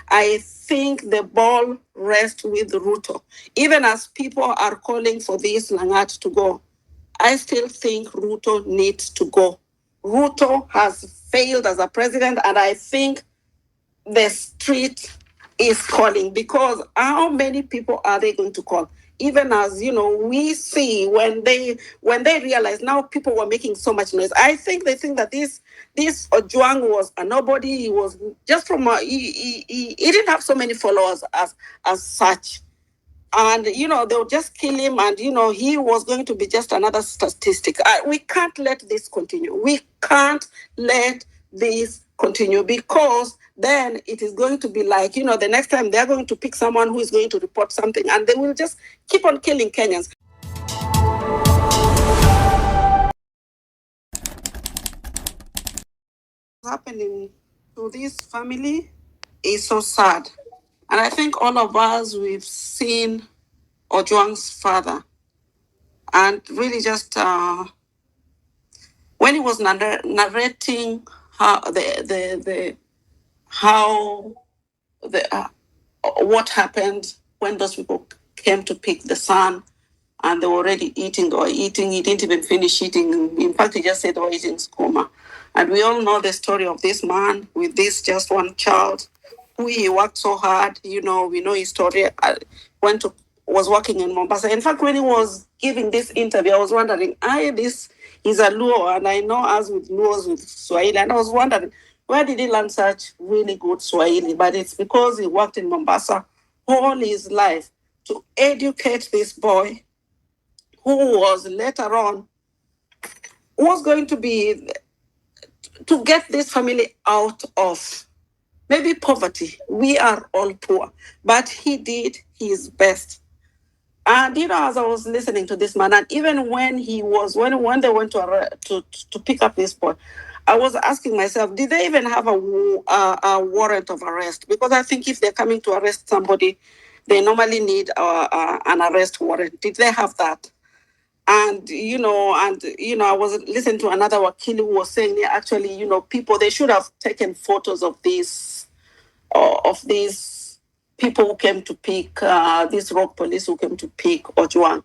I think the ball rests with Ruto. Even as people are calling for this Lagat to go, I still think Ruto needs to go. Ruto has failed as a president, and I think the street is calling, because how many people are they going to call? Even as we see when they realize now people were making so much noise. I think they think that this Ojwang was a nobody. He was just from he didn't have so many followers as such, and they'll just kill him, and he was going to be just another statistic. We can't let this continue. We can't let this continue, because then it is going to be like the next time they're going to pick someone who is going to report something, and they will just keep on killing Kenyans. What's happening to this family is so sad, and I think all of us, we've seen Ojwang's father, and really just when he was narrating how the what happened when those people came to pick the son, and they were already eating. They were eating. He didn't even finish eating. In fact, he just said they were eating skoma. And we all know the story of this man with this just one child, who he worked so hard. We know his story. Went to was working in Mombasa. In fact, when he was giving this interview, I was wondering, this is a Luo, and I know us with Luos with Swahili, and I was wondering, where did he learn such really good Swahili? But it's because he worked in Mombasa all his life to educate this boy, who was later on was going to be to get this family out of maybe poverty. We are all poor, but he did his best. And as I was listening to this man, and even when when they went to pick up this boy, I was asking myself, did they even have a warrant of arrest? Because I think if they're coming to arrest somebody, they normally need an arrest warrant. Did they have that? And I was listening to another wakili who was saying, actually, people, they should have taken photos of these people who came to pick these rock police who came to pick Ojwang,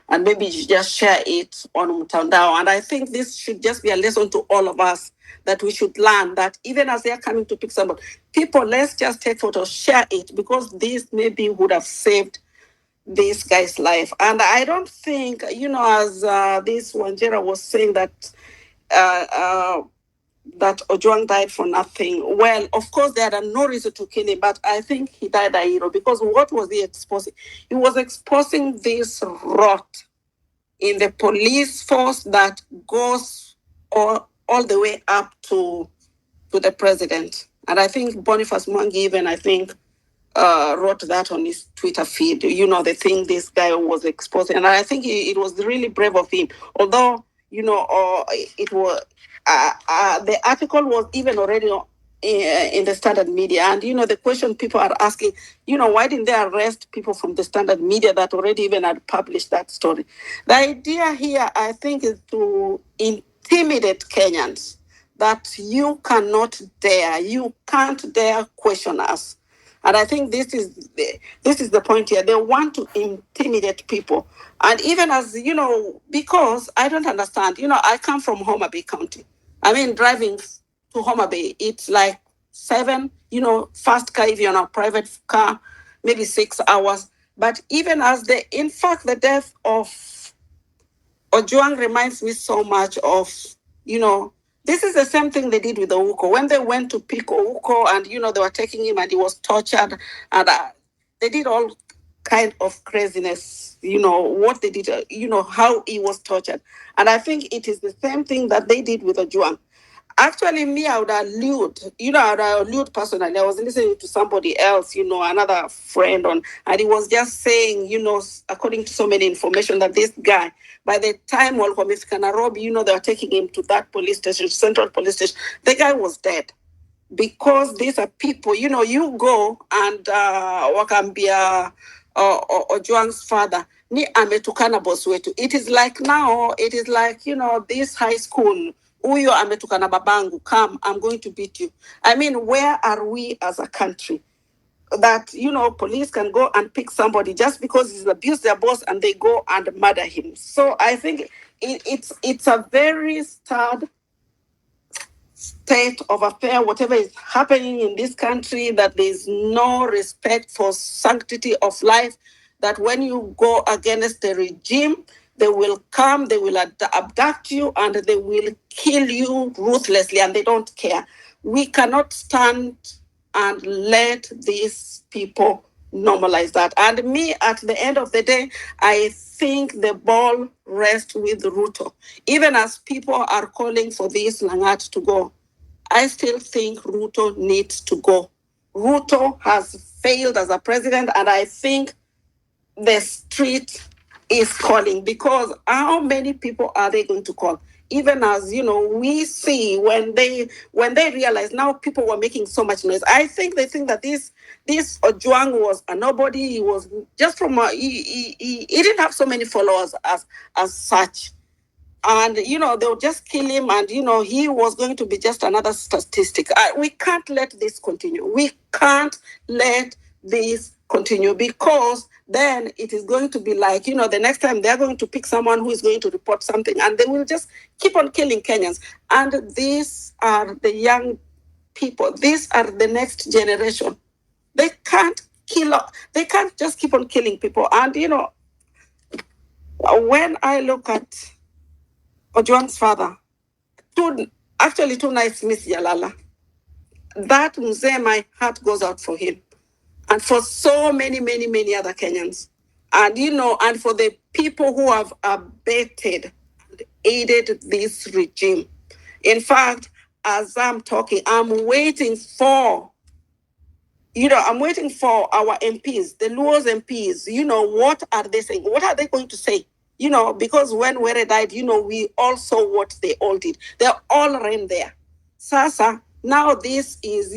and maybe just share it on Mutandao. And I think this should just be a lesson to all of us, that we should learn that even as they are coming to pick somebody, people, let's just take photos, share it, because this maybe would have saved this guy's life. And I don't think, as this Wanjera was saying, that that Ojwang died for nothing. Well, of course, there had no reason to kill him, but I think he died a hero, because what was he exposing? He was exposing this rot in the police force that goes all the way up to the president. And I think Boniface Mwangi even, I think, wrote that on his Twitter feed, the thing this guy was exposing. And I think it was really brave of him. Although, it was, the article was even already in the Standard Media. And, the question people are asking, why didn't they arrest people from the Standard Media that already even had published that story? The idea here, I think, is to intimidate Kenyans, that you can't dare question us. And I think this is the point here. They want to intimidate people. And even as, because I don't understand, I come from Homa Bay County. I mean, driving to Homa Bay, it's like 7, fast car, if you're on a private car, maybe 6 hours. But even as in fact, the death of Ojwang reminds me so much of, this is the same thing they did with Ouko. When they went to pick Ouko, and, they were taking him and he was tortured, and they did all kind of craziness, what they did, how he was tortured. And I think it is the same thing that they did with Ojwang. Actually, me, I would allude personally. I was listening to somebody else, another friend and he was just saying, according to so many information, that this guy, by the time Walkomifika Nairobi, they were taking him to that police station, Central Police Station, the guy was dead. Because these are people, you go and Wakambia Ojwang's father, ni ametukana boss wetu. It is like this high school, Uyo ametukana babangu, come, I'm going to beat you. I mean, where are we as a country? that, police can go and pick somebody just because he's abused their boss and they go and murder him. So I think it's a very sad state of affair, whatever is happening in this country, that there is no respect for sanctity of life, that when you go against the regime, they will come, they will abduct you, and they will kill you ruthlessly, and they don't care. We cannot stand and let these people normalize that. And me, at the end of the day, I think the ball rests with Ruto. Even as people are calling for this Lagat to go, I still think Ruto needs to go. Ruto has failed as a president, and I think the street is calling, because how many people are they going to call? Even as we see when they realize now people were making so much noise. I think they think that this Ojwang was a nobody. He was just from he didn't have so many followers as such. And they'll just kill him, and he was going to be just another statistic. We can't let this continue. We can't let this continue, because then it is going to be like, the next time they're going to pick someone who is going to report something, and they will just keep on killing Kenyans. And these are the young people. These are the next generation. They can't they can't just keep on killing people. And when I look at Ojwang's father, two nights miss Yalala. That mzee, my heart goes out for him, and for so many, many, many other Kenyans. And and for the people who have abetted and aided this regime. In fact, as I'm talking, I'm waiting for our MPs, the Luo's MPs. What are they saying? What are they going to say? Because when Were died, we all saw what they all did. They all ran there. Sasa, now this is,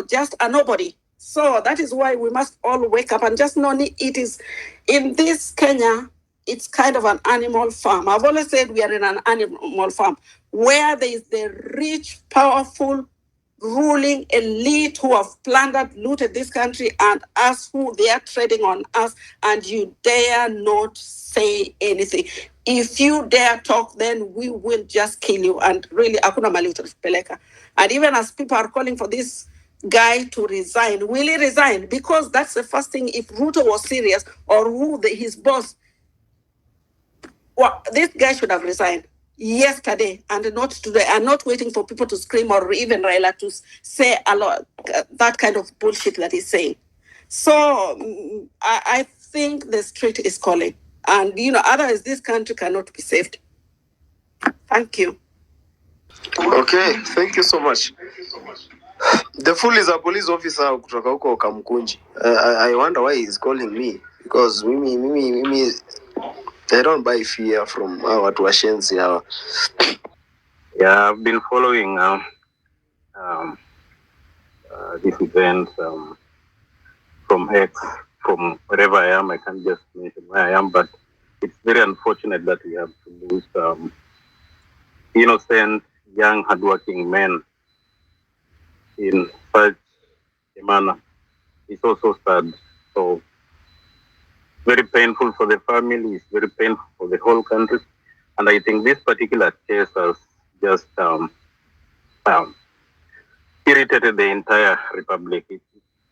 just a nobody. So that is why we must all wake up and just know it is, in this Kenya, it's kind of an animal farm. I've always said we are in an animal farm where there is the rich, powerful, ruling elite who have plundered, looted this country, and us who they are trading on us, and you dare not say anything. If you dare talk, then we will just kill you. And really, hakuna mali utapeleka. And even as people are calling for this guy to resign, will he resign? Because that's the first thing. If Ruto was serious, or his boss, this guy should have resigned yesterday and not today, and not waiting for people to scream, or even Raila to say a lot that kind of bullshit that he's saying. So I think the street is calling, and otherwise this country cannot be saved. Thank you. Okay, thank you so much. The fool is a police officer kutoka huko Kamkunji. I wonder why he's calling me, because mimi I don't buy fear from watu washenzi hawa. Yeah, I've been following this event from X, from wherever I am. I can't just mention where I am, but it's very unfortunate that we have to lose innocent, young, hardworking men in such a manner. It's also sad. So very painful for the family. It's very painful for the whole country. And I think this particular case has just irritated the entire republic. It's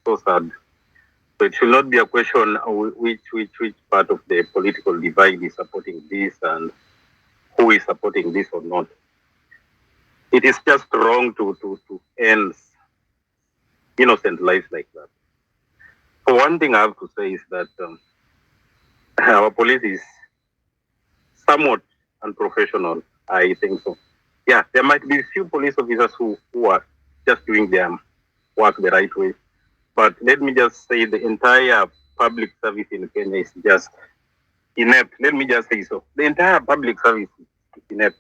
so sad. So it should not be a question which part of the political divide is supporting this and who is supporting this or not. It is just wrong to end innocent lives like that. For one thing I have to say is that our police is somewhat unprofessional, I think so. Yeah, there might be a few police officers who are just doing their work the right way. But let me just say the entire public service in Kenya is just inept. Let me just say so. The entire public service is inept.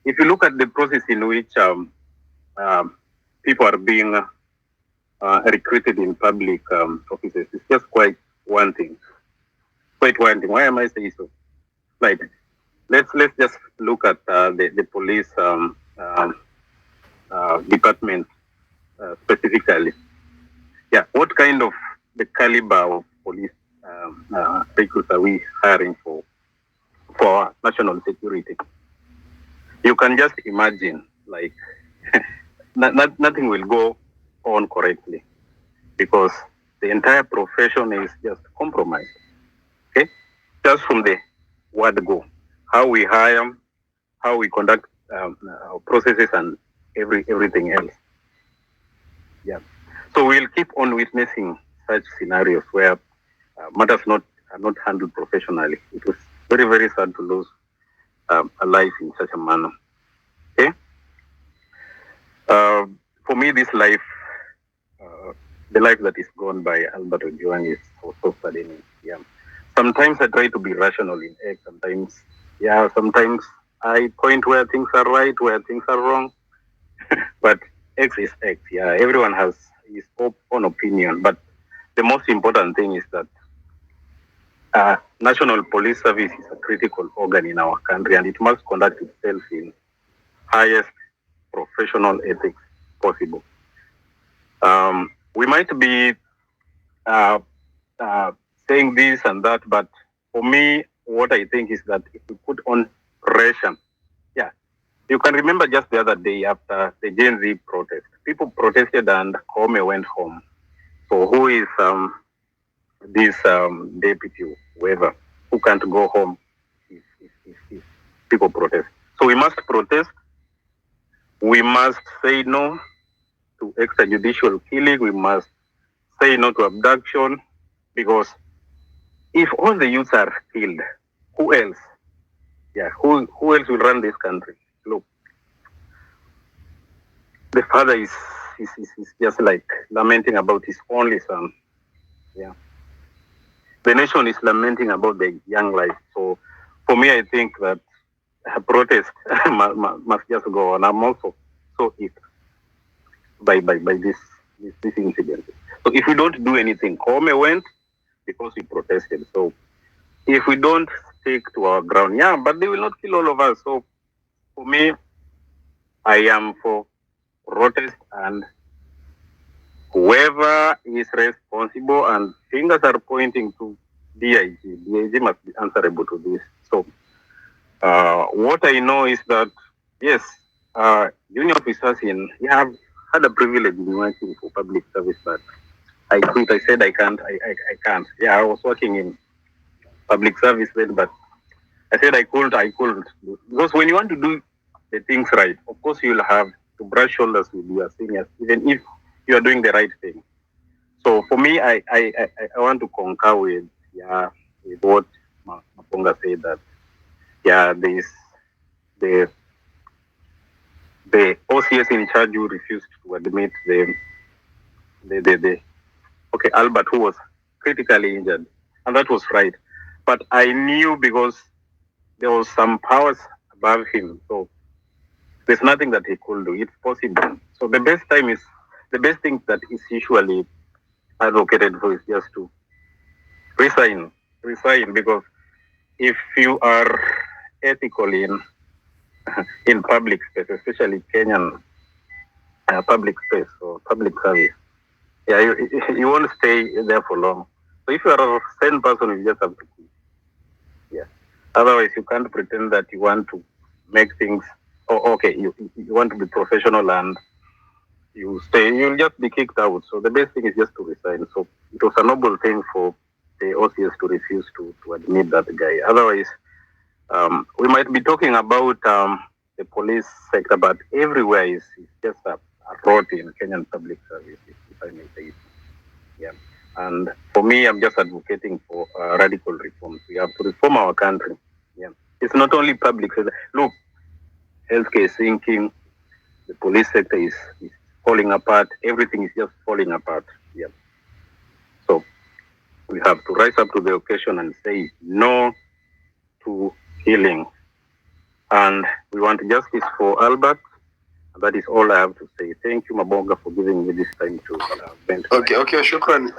If you look at the process in which people are being recruited in public offices, it's just quite one thing. Why am I saying so? Like, let's just look at the police department specifically. Yeah, what kind of the caliber of police recruits are we hiring for national security? You can just imagine, like, nothing will go on correctly because the entire profession is just compromised. Okay, just from the word go, how we hire, how we conduct our processes, and everything else. Yeah. So we'll keep on witnessing such scenarios where matters are not handled professionally. It was very, very sad to lose a life in such a manner. Okay. For me, this life, the life that is gone by Albert Ojwang is so saddening. Yeah. Sometimes I try to be rational in X. Sometimes I point where things are right, where things are wrong. But X is X. Yeah. Everyone has his own opinion. But the most important thing is that National Police Service is a critical organ in our country, and it must conduct itself in highest professional ethics possible. We might be saying this and that, but for me, what I think is that if we put on pressure, you can remember just the other day after the Gen Z protest, people protested and Kome went home. So who is this deputy, whoever, who can't go home if people protest? So we must protest. We must say no to extrajudicial killing. We must say no to abduction, because if all the youths are killed, who else? Who else will run this country? Look, the father is just like lamenting about his only son. Yeah. The nation is lamenting about the young life. So for me, I think that a protest must just go on. I'm also so hit by this incident. So if we don't do anything, Kome went because we protested. So if we don't stick to our ground, but they will not kill all of us. So for me, I am for protest, and whoever is responsible, and fingers are pointing to DIG. DIG must be answerable to this. So what I know is that, yes, junior officers have had a privilege in working for public service, but I quit. I said I can't. I can't. Yeah, I was working in public service then, but I said I couldn't. Because when you want to do the things right, of course you'll have to brush shoulders with your seniors, even if you are doing the right thing. So for me, I want to concur with what Maponga said, that there is the OCS in charge who refused to admit Albert, who was critically injured, and that was right. But I knew, because there was some powers above him, so there's nothing that he could do. It's possible. So the best thing that is usually advocated for is just to resign, because if you are ethical in public space, especially Kenyan public space or public service, you won't stay there for long. So if you are a sane person, you just have to quit. Yeah. Otherwise, you can't pretend that you want to make things. You want to be professional and you stay. You'll just be kicked out. So the best thing is just to resign. So it was a noble thing for the OCS to refuse to admit that guy. Otherwise, we might be talking about the police sector, but everywhere is just a rot in Kenyan public service, if I may say it. Yeah. And for me, I'm just advocating for radical reforms. We have to reform our country. Yeah. It's not only public sector. Look, healthcare is sinking. The police sector is falling apart. Everything is just falling apart. Yeah. So we have to rise up to the occasion and say no to killing. And we want justice for Albert. That is all I have to say. Thank you, Mabonga, for giving me this time to vent. Okay, shukran.